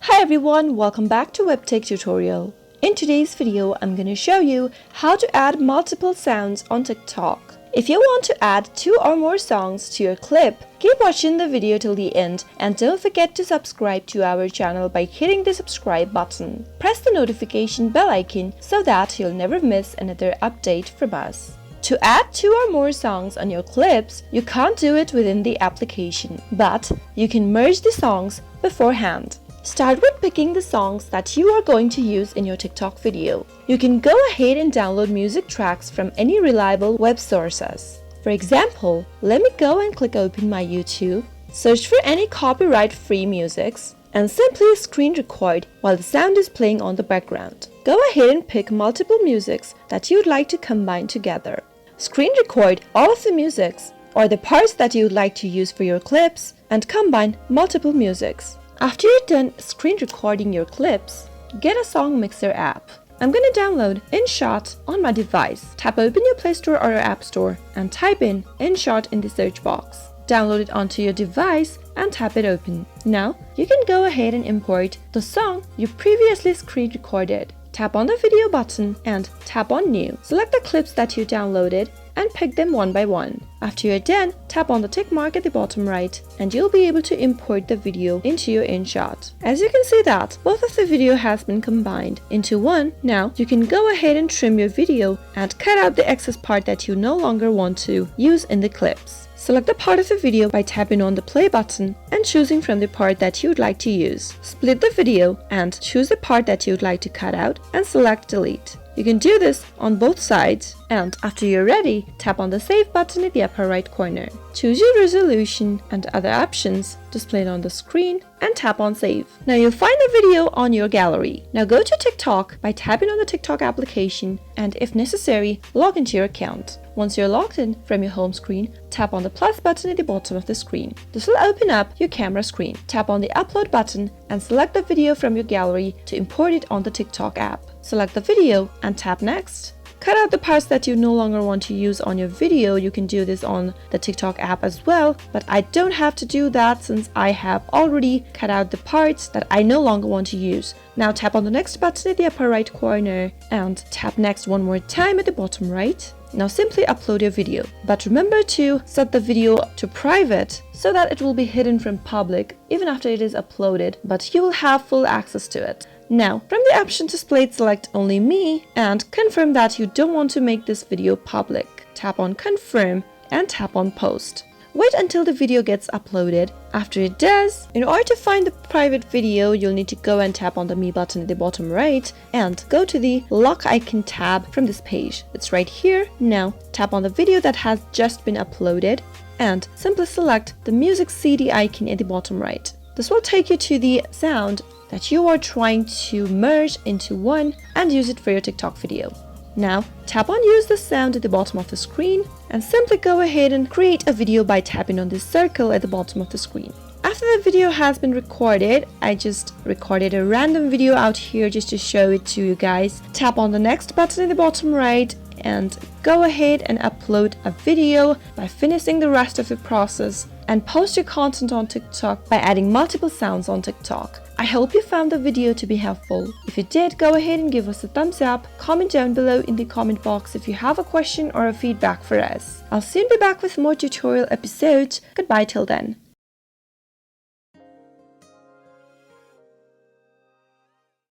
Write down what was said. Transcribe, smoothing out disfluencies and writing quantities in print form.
Hi everyone, welcome back to Webtech Tutorial. In today's video, I'm going to show you how to add multiple sounds on TikTok. If you want to add 2 or more songs to your clip, keep watching the video till the end and don't forget to subscribe to our channel by hitting the subscribe button. Press the notification bell icon so that you'll never miss another update from us. To add 2 or more songs on your clips, you can't do it within the application, but you can merge the songs beforehand. Start with picking the songs that you are going to use in your TikTok video. You can go ahead and download music tracks from any reliable web sources. For example, let me go and click open my YouTube, search for any copyright-free musics, and simply screen record while the sound is playing on the background. Go ahead and pick multiple musics that you'd like to combine together. Screen record all of the musics or the parts that you'd like to use for your clips and combine multiple musics. After you're done screen recording your clips, get a song mixer app. I'm gonna download InShot on my device. Tap open your Play Store or your App Store and type in InShot in the search box. Download it onto your device and tap it open. Now, you can go ahead and import the song you previously screen recorded. Tap on the video button and tap on New. Select the clips that you downloaded and pick them one by one. After you're done, tap on the tick mark at the bottom right and you'll be able to import the video into your InShot. As you can see that both of the video has been combined into one, now you can go ahead and trim your video and cut out the excess part that you no longer want to use in the clips. Select the part of the video by tapping on the play button and choosing from the part that you'd like to use. Split the video and choose the part that you'd like to cut out and select delete. You can do this on both sides, and after you're ready, tap on the save button in the upper right corner. Choose your resolution and other options displayed on the screen and tap on save. Now you'll find the video on your gallery. Now go to TikTok by tapping on the TikTok application and if necessary, log into your account. Once you're logged in from your home screen, tap on the plus button at the bottom of the screen. This will open up your camera screen. Tap on the upload button and select the video from your gallery to import it on the TikTok app. Select the video and tap next. Cut out the parts that you no longer want to use on your video. You can do this on the TikTok app as well, but I don't have to do that since I have already cut out the parts that I no longer want to use. Now tap on the next button at the upper right corner and tap next one more time at the bottom right. Now simply upload your video, but remember to set the video to private so that it will be hidden from public even after it is uploaded, but you will have full access to it. Now, from the option displayed, select only me and confirm that you don't want to make this video public. Tap on confirm and tap on post. Wait until the video gets uploaded. After it does, in order to find the private video, you'll need to go and tap on the Me button at the bottom right and go to the lock icon tab from this page. It's right here. Now, tap on the video that has just been uploaded and simply select the music CD icon at the bottom right. This will take you to the sound that you are trying to merge into one and use it for your TikTok video. Now, tap on Use the Sound at the bottom of the screen and simply go ahead and create a video by tapping on this circle at the bottom of the screen. After the video has been recorded, I just recorded a random video out here just to show it to you guys. Tap on the next button at the bottom right and go ahead and upload a video by finishing the rest of the process and post your content on TikTok by adding multiple sounds on TikTok. I hope you found the video to be helpful. If you did, go ahead and give us a thumbs up, comment down below in the comment box if you have a question or a feedback for us. I'll soon be back with more tutorial episodes. Goodbye till then.